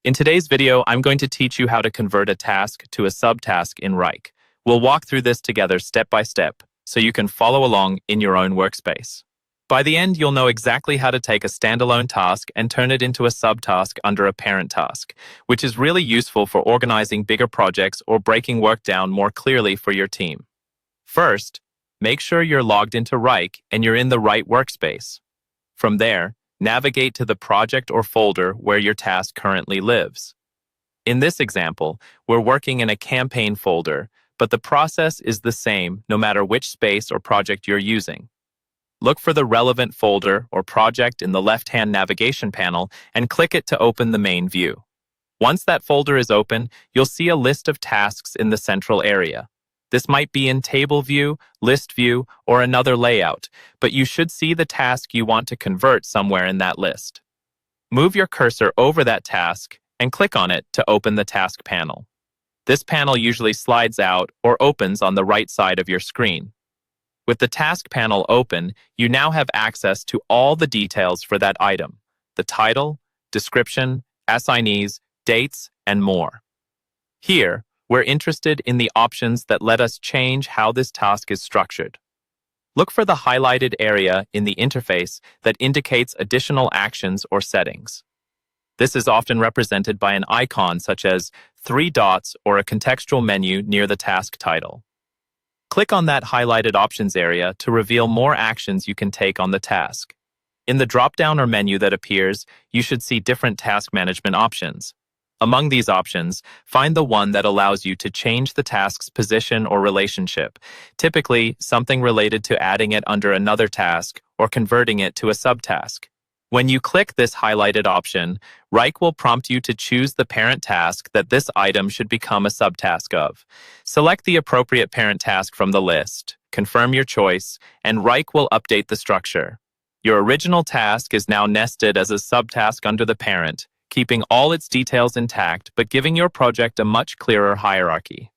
In today's video, I'm going to teach you how to convert a task to a subtask in Wrike. We'll walk through this together step by step, so you can follow along in your own workspace. By the end, you'll know exactly how to take a standalone task and turn it into a subtask under a parent task, which is really useful for organizing bigger projects or breaking work down more clearly for your team. First, make sure you're logged into Wrike and you're in the right workspace. From there, navigate to the project or folder where your task currently lives. In this example, we're working in a campaign folder, but the process is the same no matter which space or project you're using. Look for the relevant folder or project in the left-hand navigation panel and click it to open the main view. Once that folder is open, you'll see a list of tasks in the central area. This might be in table view, list view, or another layout, but you should see the task you want to convert somewhere in that list. Move your cursor over that task and click on it to open the task panel. This panel usually slides out or opens on the right side of your screen. With the task panel open, you now have access to all the details for that item: the title, description, assignees, dates, and more. Here, we're interested in the options that let us change how this task is structured. Look for the highlighted area in the interface that indicates additional actions or settings. This is often represented by an icon such as 3 dots or a contextual menu near the task title. Click on that highlighted options area to reveal more actions you can take on the task. In the drop-down or menu that appears, you should see different task management options. Among these options, find the one that allows you to change the task's position or relationship, typically something related to adding it under another task or converting it to a subtask. When you click this highlighted option, Wrike will prompt you to choose the parent task that this item should become a subtask of. Select the appropriate parent task from the list, confirm your choice, and Wrike will update the structure. Your original task is now nested as a subtask under the parent, keeping all its details intact but giving your project a much clearer hierarchy.